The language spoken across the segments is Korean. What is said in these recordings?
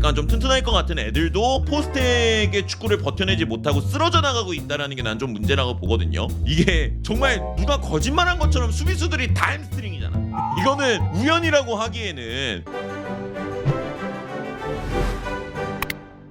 그러니까 좀 튼튼할 것 같은 애들도 포스텍의 축구를 버텨내지 못하고 쓰러져 나가고 있다라는 게 난 좀 문제라고 보거든요. 이게 정말 누가 거짓말한 것처럼 수비수들이 다 햄스트링이잖아. 이거는 우연이라고 하기에는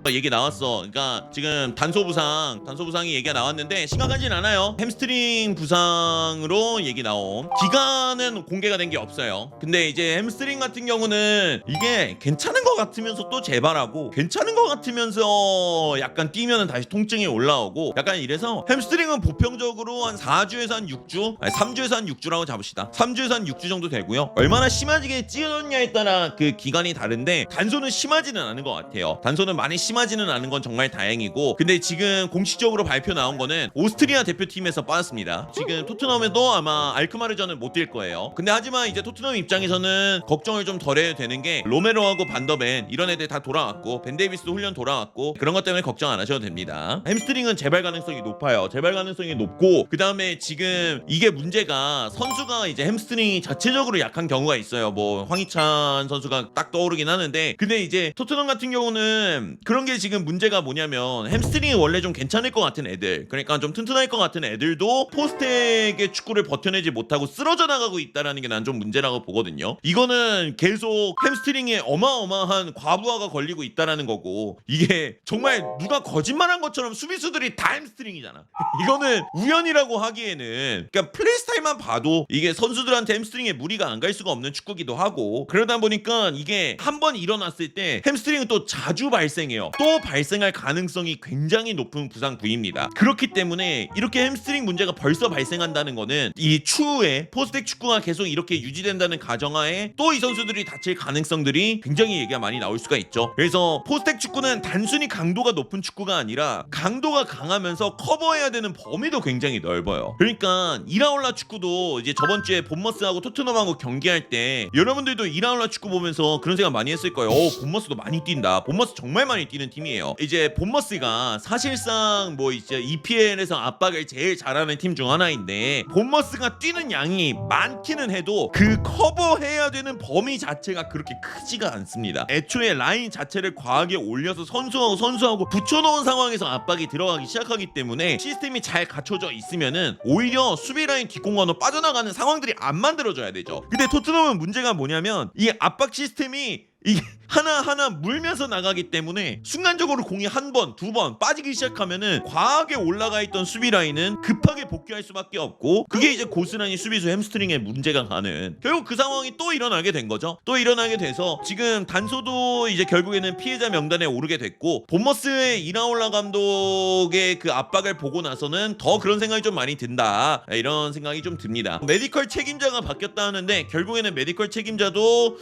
얘기 나왔어. 그러니까 지금 단소 부상이 얘기가 나왔는데 심각하진 않아요. 햄스트링 부상으로 얘기 나온 기간은 공개가 된 게 없어요. 근데 이제 햄스트링 같은 경우는 이게 괜찮은 것 같으면서 또 재발하고 괜찮은 것 같으면서 약간 뛰면은 다시 통증이 올라오고 약간 이래서 햄스트링은 보편적으로 한 4주에서 한 6주, 아니 3주에서 한 6주라고 잡읍시다. 3주에서 한 6주 정도 되고요. 얼마나 심하게 찢어졌냐에 따라 그 기간이 다른데 단소는 심하지는 않은 것 같아요. 단소는 많이 심하지는 않은 건 정말 다행이고, 근데 지금 공식적으로 발표 나온 거는 오스트리아 대표팀에서 빠졌습니다. 지금 토트넘에도 아마 알크마르전은 못 뛸 거예요. 근데 하지만 이제 토트넘 입장에서는 걱정을 좀 덜 해도 되는 게 로메로하고 반더벤 이런 애들 다 돌아왔고 벤 데이비스도 훈련 돌아왔고 그런 것 때문에 걱정 안 하셔도 됩니다. 햄스트링은 재발 가능성이 높아요. 재발 가능성이 높고, 그 다음에 지금 이게 문제가 선수가 이제 햄스트링이 자체적으로 약한 경우가 있어요. 뭐 황희찬 선수가 딱 떠오르긴 하는데, 근데 이제 토트넘 같은 경우는 그런 게 지금 문제가 뭐냐면 햄스트링이 원래 좀 괜찮을 것 같은 애들, 그러니까 좀 튼튼할 것 같은 애들도 포스텍의 축구를 버텨내지 못하고 쓰러져 나가고 있다라는 게 난 좀 문제라고 보거든요. 이거는 계속 햄스트링에 어마어마한 과부하가 걸리고 있다라는 거고, 이게 정말 누가 거짓말한 것처럼 수비수들이 다 햄스트링이잖아. 이거는 우연이라고 하기에는, 그러니까 플레이 스타일만 봐도 이게 선수들한테 햄스트링에 무리가 안 갈 수가 없는 축구기도 하고, 그러다 보니까 이게 한번 일어났을 때 햄스트링은 또 자주 발생해요. 또 발생할 가능성이 굉장히 높은 부상 부위입니다. 그렇기 때문에 이렇게 햄스트링 문제가 벌써 발생한다는 거는 이 추후에 포스텍 축구가 계속 이렇게 유지된다는 가정하에 또 이 선수들이 다칠 가능성들이 굉장히 얘기가 많이 나올 수가 있죠. 그래서 포스텍 축구는 단순히 강도가 높은 축구가 아니라 강도가 강하면서 커버해야 되는 범위도 굉장히 넓어요. 그러니까 이라올라 축구도 이제 저번 주에 본머스하고 토트넘하고 경기할 때 여러분들도 이라올라 축구 보면서 그런 생각 많이 했을 거예요. 본머스도 많이 뛴다. 본머스 정말 많이 뛰는 팀이에요. 이제 본머스가 사실상 뭐 이제 EPL에서 압박을 제일 잘하는 팀 중 하나인데, 본머스가 뛰는 양이 많기는 해도 그 커버해야 되는 범위 자체가 그렇게 크지가 않습니다. 애초에 라인 자체를 과하게 올려서 선수하고 붙여놓은 상황에서 압박이 들어가기 시작하기 때문에 시스템이 잘 갖춰져 있으면은 오히려 수비 라인 뒷공간으로 빠져나가는 상황들이 안 만들어져야 되죠. 근데 토트넘은 문제가 뭐냐면 이 압박 시스템이 이게 하나하나 물면서 나가기 때문에 순간적으로 공이 한 번, 두 번 빠지기 시작하면은 과하게 올라가 있던 수비 라인은 급하게 복귀할 수밖에 없고, 그게 이제 고스란히 수비수 햄스트링에 문제가 가는, 결국 그 상황이 또 일어나게 된 거죠. 또 일어나게 돼서 지금 단소도 이제 결국에는 피해자 명단에 오르게 됐고, 본머스의 이라올라 감독의 그 압박을 보고 나서는 더 그런 생각이 좀 많이 든다, 이런 생각이 좀 듭니다. 메디컬 책임자가 바뀌었다 하는데 결국에는 메디컬 책임자도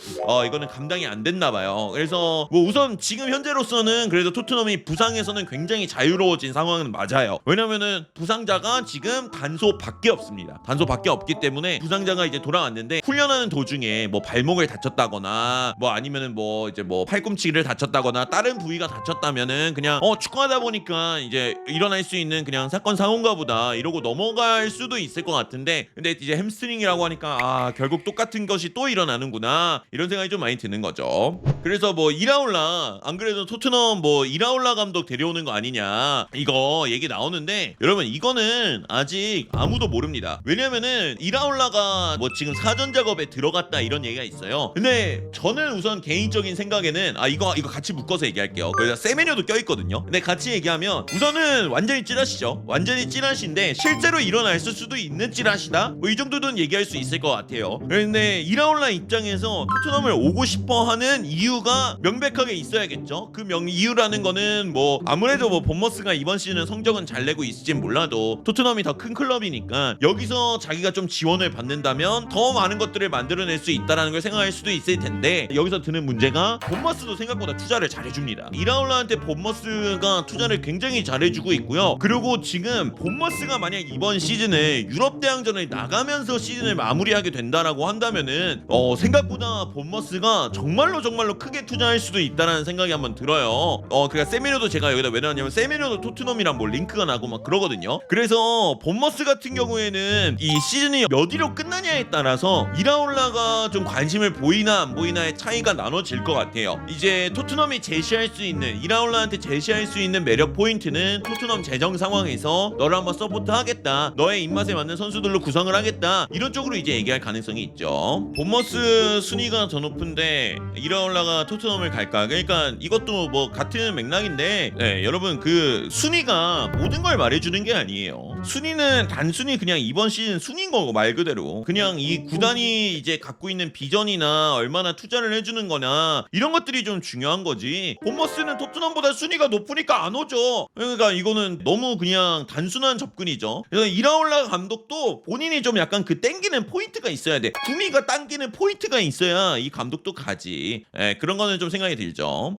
이거는 감당이 안 됐나 봐요. 그래서 뭐 우선 지금 현재로서는 그래도 토트넘이 부상에서는 굉장히 자유로워진 상황은 맞아요. 왜냐면은 부상자가 지금 단소밖에 없습니다. 단소밖에 없기 때문에 부상자가 이제 돌아왔는데, 훈련하는 도중에 뭐 발목을 다쳤다거나 뭐 아니면은 뭐 이제 뭐 팔꿈치를 다쳤다거나 다른 부위가 다쳤다면은 그냥 축구하다 보니까 이제 일어날 수 있는 그냥 사건 사고인가 보다 이러고 넘어갈 수도 있을 것 같은데, 근데 이제 햄스트링이라고 하니까 결국 똑같은 것이 또 일어나는구나, 이런 생각이 좀 많이 드는 거죠. 그래서 뭐 이라올라, 안 그래도 토트넘 뭐 이라올라 감독 데려오는 거 아니냐 이거 얘기 나오는데, 여러분 이거는 아직 아무도 모릅니다. 왜냐면은 이라올라가 뭐 지금 사전 작업에 들어갔다 이런 얘기가 있어요. 근데 저는 우선 개인적인 생각에는 이거 같이 묶어서 얘기할게요. 거기다 세메뇨도 껴있거든요. 근데 같이 얘기하면 우선은 완전히 찌라시죠. 완전히 찌라시인데 실제로 일어날 수도 있는 찌라시다, 뭐 이 정도는 얘기할 수 있을 것 같아요. 그런데 이라올라 입장에서 토트넘을 오고 싶어하는 이유가 명백하게 있어야겠죠. 그 이유라는 거는 뭐 아무래도 뭐 본머스가 이번 시즌은 성적은 잘 내고 있을진 몰라도 토트넘이 더 큰 클럽이니까 여기서 자기가 좀 지원을 받는다면 더 많은 것들을 만들어낼 수 있다라는 걸 생각할 수도 있을 텐데, 여기서 드는 문제가 본머스도 생각보다 투자를 잘해줍니다. 이라올라한테 본머스가 투자를 굉장히 잘해주고 있고요. 그리고 지금 본머스가 만약 이번 시즌에 유럽 대항전을 나가면서 시즌을 마무리하게 된다라고 한다면은 생각보다 본머스가 정말로 크게 투자할 수도 있다라는 생각이 한번 들어요. 그러니까 세메뇨도 제가 여기다 왜 넣었냐면 세메뇨도 토트넘이랑 뭐 링크가 나고 막 그러거든요. 그래서 본머스 같은 경우에는 이 시즌이 몇 위로 끝나냐에 따라서 이라올라가 좀 관심을 보이나 안 보이나의 차이가 나눠질 것 같아요. 이제 토트넘이 제시할 수 있는 이라올라한테 제시할 수 있는 매력 포인트는 토트넘 재정 상황에서 너를 한번 서포트 하겠다, 너의 입맛에 맞는 선수들로 구성을 하겠다, 이런 쪽으로 이제 얘기할 가능성이 있죠. 본머스 순위가 더 높은데 이라올라가 토트넘을 갈까? 그러니까 이것도 뭐 같은 맥락인데, 네, 여러분 그 순위가 모든 걸 말해주는 게 아니에요. 순위는 단순히 그냥 이번 시즌 순위인 거고, 말 그대로 그냥 이 구단이 이제 갖고 있는 비전이나 얼마나 투자를 해주는 거나 이런 것들이 좀 중요한 거지. 본머스는 토트넘보다 순위가 높으니까 안 오죠. 그러니까 이거는 너무 그냥 단순한 접근이죠. 그래서 이라올라 감독도 본인이 좀 약간 그 땡기는 포인트가 있어야 돼. 구미가 당기는 포인트가 있어야 이 감독도 가지. 그런 거는 좀 생각이 들죠.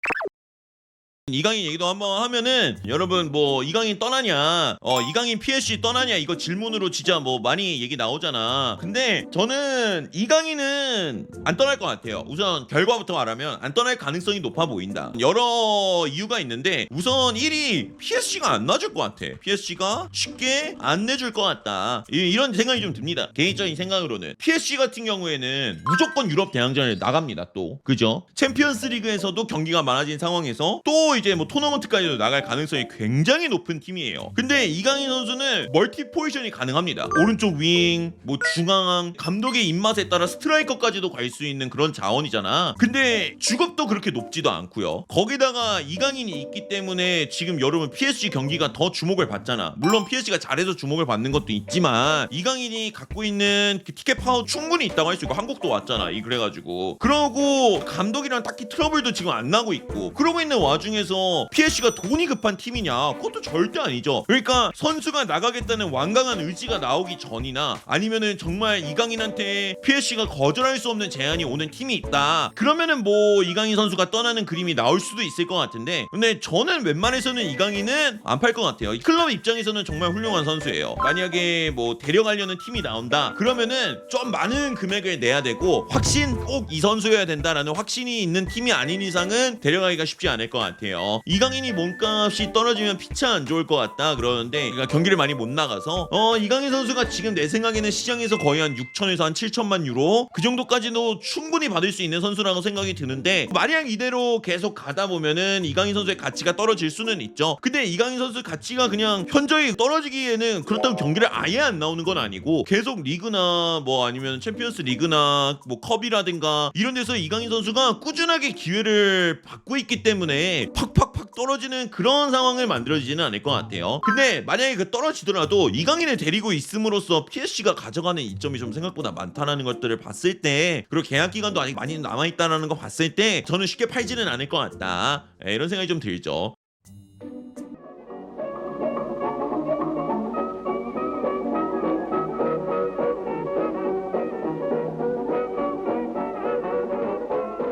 이강인 얘기도 한번 하면은, 여러분 뭐 이강인 떠나냐, 이강인 PSG 떠나냐, 이거 질문으로 진짜 뭐 많이 얘기 나오잖아. 근데 저는 이강인은 안 떠날 것 같아요. 우선 결과부터 말하면 안 떠날 가능성이 높아 보인다. 여러 이유가 있는데, 우선 1위 PSG가 안 놔줄 것 같아. PSG가 쉽게 안 내줄 것 같다, 이런 생각이 좀 듭니다. 개인적인 생각으로는 PSG 같은 경우에는 무조건 유럽 대항전을 나갑니다. 또 그죠? 챔피언스 리그에서도 경기가 많아진 상황에서 또 이제 뭐 토너먼트까지도 나갈 가능성이 굉장히 높은 팀이에요. 근데 이강인 선수는 멀티 포지션이 가능합니다. 오른쪽 윙, 뭐 중앙, 감독의 입맛에 따라 스트라이커까지도 갈 수 있는 그런 자원이잖아. 근데 주급도 그렇게 높지도 않고요. 거기다가 이강인이 있기 때문에 지금 여러분 PSG 경기가 더 주목을 받잖아. 물론 PSG가 잘해서 주목을 받는 것도 있지만, 이강인이 갖고 있는 그 티켓 파워 충분히 있다고 할 수 있고, 한국도 왔잖아. 그래가지고 그러고 감독이랑 딱히 트러블도 지금 안 나고 있고, 그러고 있는 와중에서 PSG가 돈이 급한 팀이냐? 그것도 절대 아니죠. 그러니까 선수가 나가겠다는 완강한 의지가 나오기 전이나, 아니면은 정말 이강인한테 PSG가 거절할 수 없는 제안이 오는 팀이 있다, 그러면은 뭐 이강인 선수가 떠나는 그림이 나올 수도 있을 것 같은데, 근데 저는 웬만해서는 이강인은 안 팔 것 같아요. 클럽 입장에서는 정말 훌륭한 선수예요. 만약에 뭐 데려가려는 팀이 나온다 그러면은 좀 많은 금액을 내야 되고, 확신 꼭 이 선수여야 된다라는 확신이 있는 팀이 아닌 이상은 데려가기가 쉽지 않을 것 같아요. 이강인이 몸값이 떨어지면 피차 안 좋을 것 같다 그러는데, 그러니까 경기를 많이 못 나가서 이강인 선수가 지금 내 생각에는 시장에서 거의 한 6천에서 한 7천만 유로 그 정도까지도 충분히 받을 수 있는 선수라고 생각이 드는데, 만약 이대로 계속 가다 보면은 이강인 선수의 가치가 떨어질 수는 있죠. 근데 이강인 선수 가치가 그냥 현저히 떨어지기에는, 그렇다고 경기를 아예 안 나오는 건 아니고 계속 리그나 뭐 아니면 챔피언스 리그나 뭐 컵이라든가 이런 데서 이강인 선수가 꾸준하게 기회를 받고 있기 때문에 팍팍팍 떨어지는 그런 상황을 만들어지지는 않을 것 같아요. 근데 만약에 그 떨어지더라도 이강인을 데리고 있음으로써 PSG가 가져가는 이점이 좀 생각보다 많다는 것들을 봤을 때, 그리고 계약 기간도 아직 많이 남아있다는 거 봤을 때, 저는 쉽게 팔지는 않을 것 같다, 이런 생각이 좀 들죠.